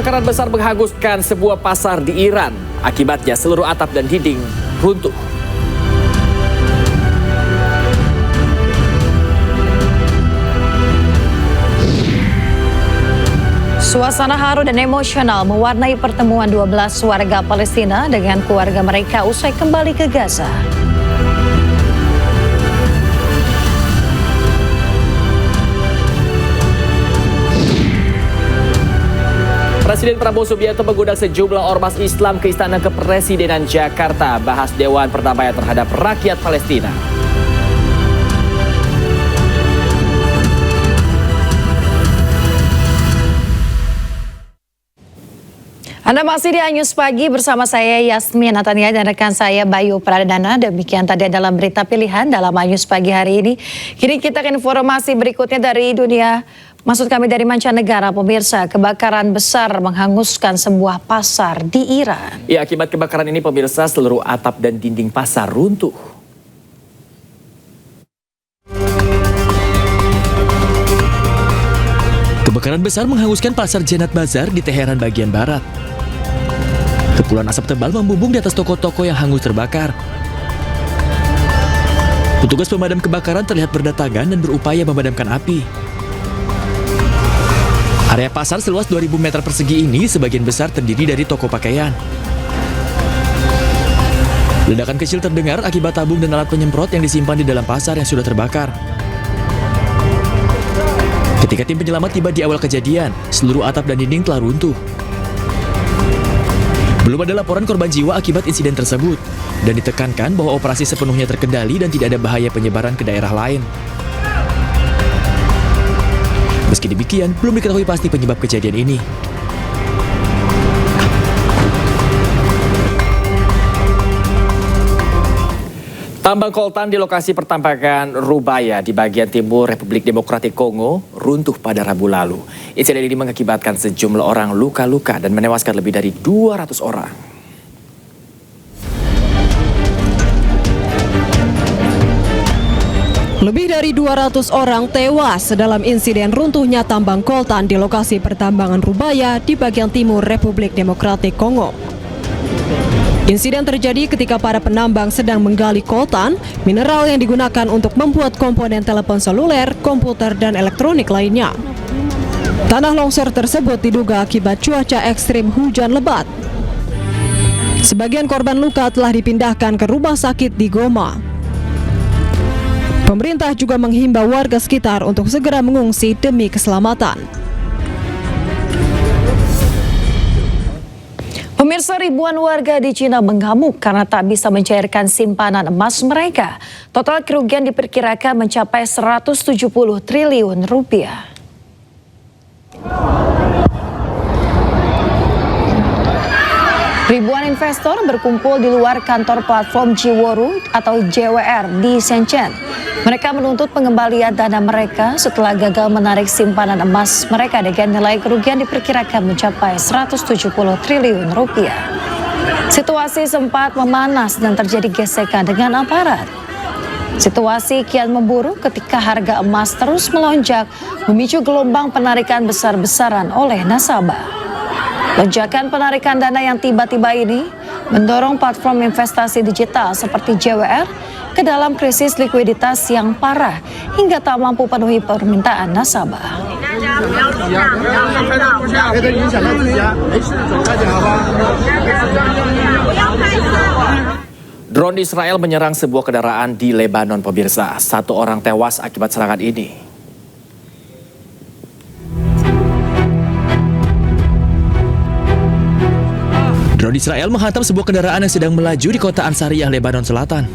Kebakaran besar menghanguskan sebuah pasar di Iran. Akibatnya seluruh atap dan dinding runtuh. Suasana haru dan emosional mewarnai pertemuan 12 warga Palestina dengan keluarga mereka usai kembali ke Gaza. Presiden Prabowo Subianto mengundang sejumlah ormas Islam ke Istana Kepresidenan Jakarta bahas Dewan Perdamaian terhadap rakyat Palestina. Anda masih di Anyus Pagi bersama saya Yasmin Natania dan rekan saya Bayu Pradana. Demikian tadi dalam berita pilihan dalam Anyus Pagi hari ini. Kini kita ke informasi berikutnya dari dunia. Maksud kami dari mancanegara, pemirsa, kebakaran besar menghanguskan sebuah pasar di Iran. Ya, akibat kebakaran ini pemirsa seluruh atap dan dinding pasar runtuh. Kebakaran besar menghanguskan pasar Jannat Bazar di Teheran bagian barat. Kepulan asap tebal membumbung di atas toko-toko yang hangus terbakar. Petugas pemadam kebakaran terlihat berdatangan dan berupaya memadamkan api. Area pasar seluas 2.000 meter persegi ini sebagian besar terdiri dari toko pakaian. Ledakan kecil terdengar akibat tabung dan alat penyemprot yang disimpan di dalam pasar yang sudah terbakar. Ketika tim penyelamat tiba di awal kejadian, seluruh atap dan dinding telah runtuh. Belum ada laporan korban jiwa akibat insiden tersebut, dan ditekankan bahwa operasi sepenuhnya terkendali dan tidak ada bahaya penyebaran ke daerah lain. Meski demikian, belum diketahui pasti penyebab kejadian ini. Tambang koltan di lokasi pertambangan Rubaya di bagian timur Republik Demokratik Kongo runtuh pada Rabu lalu. Insiden ini mengakibatkan sejumlah orang luka-luka dan menewaskan lebih dari 200 orang. Lebih dari 200 orang tewas dalam insiden runtuhnya tambang koltan di lokasi pertambangan Rubaya di bagian timur Republik Demokratik Kongo. Insiden terjadi ketika para penambang sedang menggali koltan, mineral yang digunakan untuk membuat komponen telepon seluler, komputer, dan elektronik lainnya. Tanah longsor tersebut diduga akibat cuaca ekstrim hujan lebat. Sebagian korban luka telah dipindahkan ke rumah sakit di Goma. Pemerintah juga menghimbau warga sekitar untuk segera mengungsi demi keselamatan. Pemirsa, ribuan warga di Cina mengamuk karena tak bisa mencairkan simpanan emas mereka. Total kerugian diperkirakan mencapai 170 triliun rupiah. Ribuan investor berkumpul di luar kantor platform Jiworu atau JWR di Shenzhen. Mereka menuntut pengembalian dana mereka setelah gagal menarik simpanan emas mereka dengan nilai kerugian diperkirakan mencapai 170 triliun rupiah. Situasi sempat memanas dan terjadi gesekan dengan aparat. Situasi kian memburuk ketika harga emas terus melonjak, memicu gelombang penarikan besar-besaran oleh nasabah. Lonjakan penarikan dana yang tiba-tiba ini mendorong platform investasi digital seperti JWR ke dalam krisis likuiditas yang parah hingga tak mampu penuhi permintaan nasabah. Drone Israel menyerang sebuah kendaraan di Lebanon, pemirsa. 1 orang tewas akibat serangan ini. Drone Israel menghantam sebuah kendaraan yang sedang melaju di kota Ansariyah, Lebanon Selatan.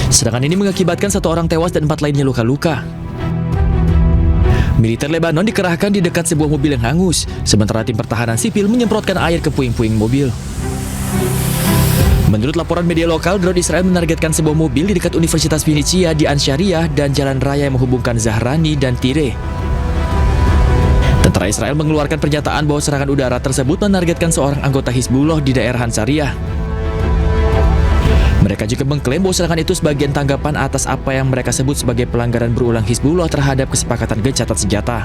Serangan ini mengakibatkan 1 orang tewas dan 4 lainnya luka-luka. Militer Lebanon dikerahkan di dekat sebuah mobil yang hangus, sementara tim pertahanan sipil menyemprotkan air ke puing-puing mobil. Menurut laporan media lokal, drone Israel menargetkan sebuah mobil di dekat Universitas Phoenicia di Ansariyah dan jalan raya yang menghubungkan Zahrani dan Tire. Tentara Israel mengeluarkan pernyataan bahwa serangan udara tersebut menargetkan seorang anggota Hizbullah di daerah Ansariyah. Mereka juga mengklaim bahwa serangan itu sebagian tanggapan atas apa yang mereka sebut sebagai pelanggaran berulang Hizbullah terhadap kesepakatan gencatan senjata.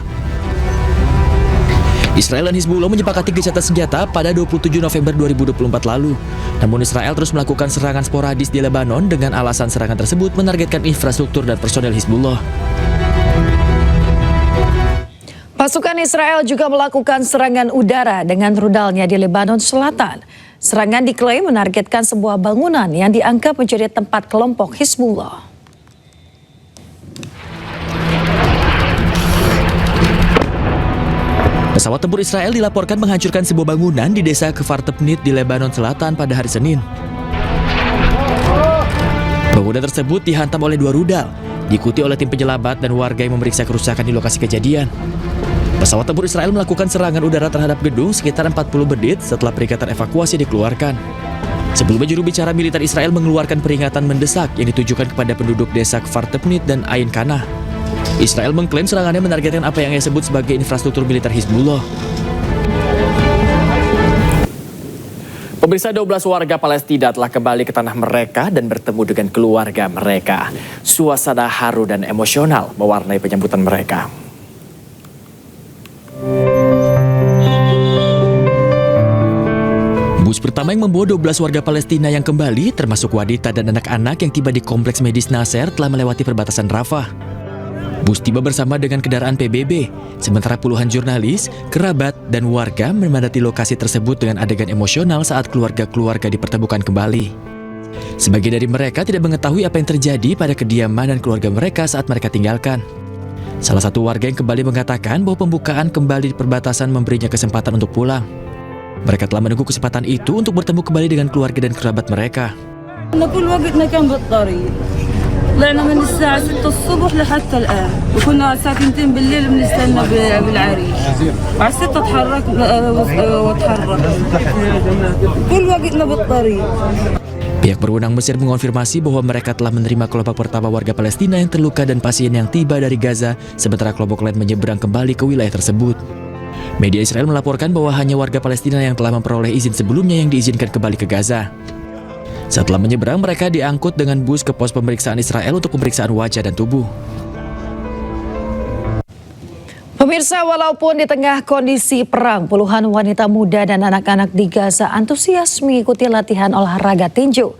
Israel dan Hizbullah menyepakati gencatan senjata pada 27 November 2024 lalu. Namun Israel terus melakukan serangan sporadis di Lebanon dengan alasan serangan tersebut menargetkan infrastruktur dan personel Hizbullah. Pasukan Israel juga melakukan serangan udara dengan rudalnya di Lebanon Selatan. Serangan diklaim menargetkan sebuah bangunan yang dianggap menjadi tempat kelompok Hizbullah. Pesawat tempur Israel dilaporkan menghancurkan sebuah bangunan di desa Kfar Tepnit di Lebanon Selatan pada hari Senin. Bangunan tersebut dihantam oleh 2 rudal, diikuti oleh tim penyelamat dan warga yang memeriksa kerusakan di lokasi kejadian. Pesawat tempur Israel melakukan serangan udara terhadap gedung sekitar 40 menit setelah peringatan evakuasi dikeluarkan. Sebelumnya juru bicara militer Israel mengeluarkan peringatan mendesak yang ditujukan kepada penduduk desa Kfar Tepnit dan Ain Kana. Israel mengklaim serangannya menargetkan apa yang ia sebut sebagai infrastruktur militer Hizbullah. Pemirsa, 12 warga Palestina telah kembali ke tanah mereka dan bertemu dengan keluarga mereka. Suasana haru dan emosional mewarnai penyambutan mereka. Bus pertama yang membawa 12 warga Palestina yang kembali, termasuk wanita dan anak-anak yang tiba di kompleks medis Nasser telah melewati perbatasan Rafah. Bus tiba bersama dengan kendaraan PBB, sementara puluhan jurnalis, kerabat, dan warga memadati lokasi tersebut dengan adegan emosional saat keluarga-keluarga dipertemukan kembali. Sebagian dari mereka tidak mengetahui apa yang terjadi pada kediaman dan keluarga mereka saat mereka tinggalkan. Salah satu warga yang kembali mengatakan bahwa pembukaan kembali di perbatasan memberinya kesempatan untuk pulang. Mereka telah menunggu kesempatan itu untuk bertemu kembali dengan keluarga dan kerabat mereka. كل وقتنا كان بالطريق طلعنا من الساعة 6 الصبح لحتى الآن وكنا الساعة 2 بالليل بنستنى بالعريش على 6 تحرك كل وقتنا بالطريق. Pihak berwenang Mesir mengonfirmasi bahwa mereka telah menerima kelompok pertama warga Palestina yang terluka dan pasien yang tiba dari Gaza, sementara kelompok lain menyeberang kembali ke wilayah tersebut. Media Israel melaporkan bahwa hanya warga Palestina yang telah memperoleh izin sebelumnya yang diizinkan kembali ke Gaza. Setelah menyeberang, mereka diangkut dengan bus ke pos pemeriksaan Israel untuk pemeriksaan wajah dan tubuh. Pemirsa, walaupun di tengah kondisi perang, puluhan wanita muda dan anak-anak di Gaza antusias mengikuti latihan olahraga tinju.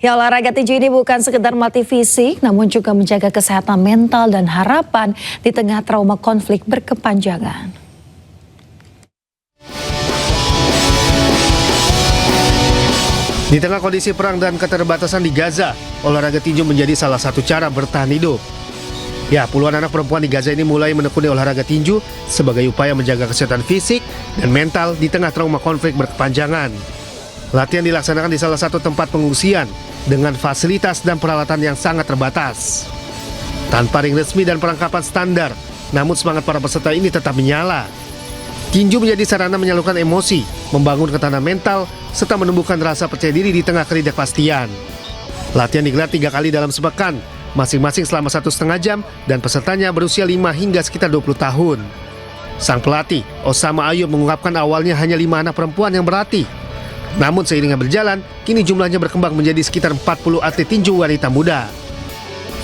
Ya, olahraga tinju ini bukan sekedar melatih fisik, namun juga menjaga kesehatan mental dan harapan di tengah trauma konflik berkepanjangan. Di tengah kondisi perang dan keterbatasan di Gaza, olahraga tinju menjadi salah satu cara bertahan hidup. Ya, puluhan anak perempuan di Gaza ini mulai menekuni olahraga tinju sebagai upaya menjaga kesehatan fisik dan mental di tengah trauma konflik berkepanjangan. Latihan dilaksanakan di salah satu tempat pengungsian dengan fasilitas dan peralatan yang sangat terbatas. Tanpa ring resmi dan perlengkapan standar, namun semangat para peserta ini tetap menyala. Tinju menjadi sarana menyalurkan emosi, membangun ketahanan mental, serta menumbuhkan rasa percaya diri di tengah ketidakpastian. Latihan digelar 3 kali dalam sepekan, masing-masing selama 1,5 jam, dan pesertanya berusia 5 hingga sekitar 20 tahun. Sang pelatih, Osama Ayub, mengungkapkan awalnya hanya 5 anak perempuan yang berlatih. Namun seiring berjalan, kini jumlahnya berkembang menjadi sekitar 40 atlet tinju wanita muda.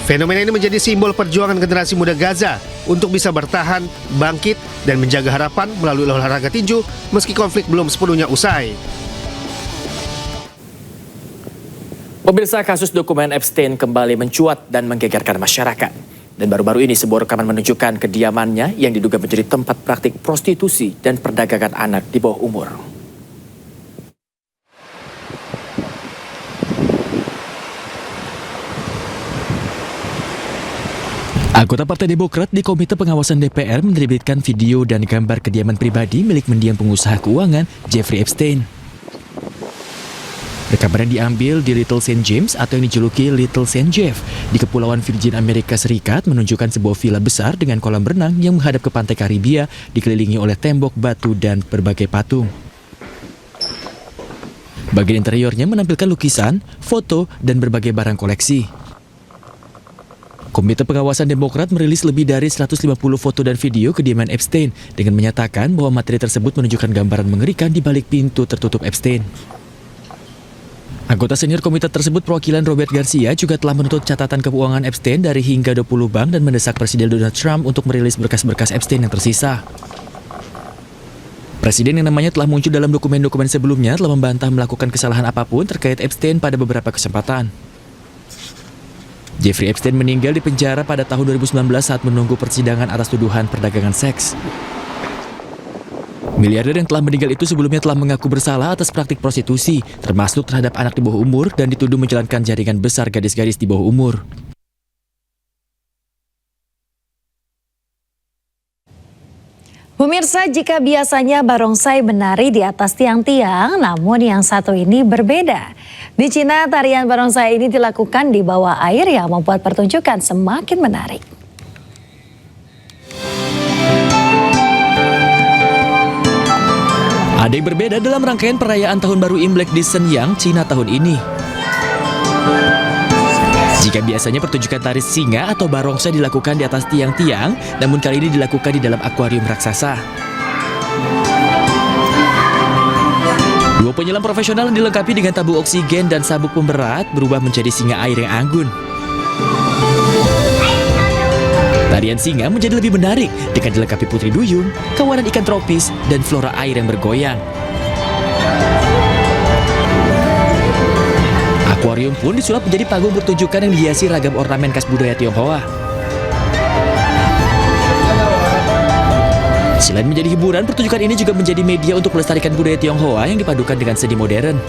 Fenomena ini menjadi simbol perjuangan generasi muda Gaza untuk bisa bertahan, bangkit, dan menjaga harapan melalui olahraga tinju meski konflik belum sepenuhnya usai. Pemirsa, kasus dokumen Epstein kembali mencuat dan menggegerkan masyarakat. Dan baru-baru ini sebuah rekaman menunjukkan kediamannya yang diduga menjadi tempat praktik prostitusi dan perdagangan anak di bawah umur. Anggota Partai Demokrat di Komite Pengawasan DPR menerbitkan video dan gambar kediaman pribadi milik mendiang pengusaha keuangan Jeffrey Epstein. Rekaman yang diambil di Little St. James atau yang dijuluki Little St. Jeff di Kepulauan Virgin Amerika Serikat menunjukkan sebuah villa besar dengan kolam renang yang menghadap ke pantai Karibia dikelilingi oleh tembok, batu, dan berbagai patung. Bagian interiornya menampilkan lukisan, foto, dan berbagai barang koleksi. Komite Pengawasan Demokrat merilis lebih dari 150 foto dan video kediaman Epstein dengan menyatakan bahwa materi tersebut menunjukkan gambaran mengerikan di balik pintu tertutup Epstein. Anggota senior komite tersebut, perwakilan Robert Garcia, juga telah menuntut catatan keuangan Epstein dari hingga 20 bank dan mendesak Presiden Donald Trump untuk merilis berkas-berkas Epstein yang tersisa. Presiden yang namanya telah muncul dalam dokumen-dokumen sebelumnya telah membantah melakukan kesalahan apapun terkait Epstein pada beberapa kesempatan. Jeffrey Epstein meninggal di penjara pada tahun 2019 saat menunggu persidangan atas tuduhan perdagangan seks. Miliarder yang telah meninggal itu sebelumnya telah mengaku bersalah atas praktik prostitusi, termasuk terhadap anak di bawah umur dan dituduh menjalankan jaringan besar gadis-gadis di bawah umur. Pemirsa, jika biasanya barongsai menari di atas tiang-tiang, namun yang satu ini berbeda. Di Cina, tarian barongsai ini dilakukan di bawah air yang membuat pertunjukan semakin menarik. Ada yang berbeda dalam rangkaian perayaan Tahun Baru Imlek di Shenyang, Cina tahun ini. Jika biasanya pertunjukan tari singa atau barongsai dilakukan di atas tiang-tiang, namun kali ini dilakukan di dalam akuarium raksasa. Dua penyelam profesional yang dilengkapi dengan tabung oksigen dan sabuk pemberat berubah menjadi singa air yang anggun. Tarian singa menjadi lebih menarik dengan dilengkapi putri duyung, kawanan ikan tropis, dan flora air yang bergoyang. Akuarium pun disulap menjadi panggung pertunjukan yang dihiasi ragam ornamen khas budaya Tionghoa. Selain menjadi hiburan, pertunjukan ini juga menjadi media untuk melestarikan budaya Tionghoa yang dipadukan dengan seni modern.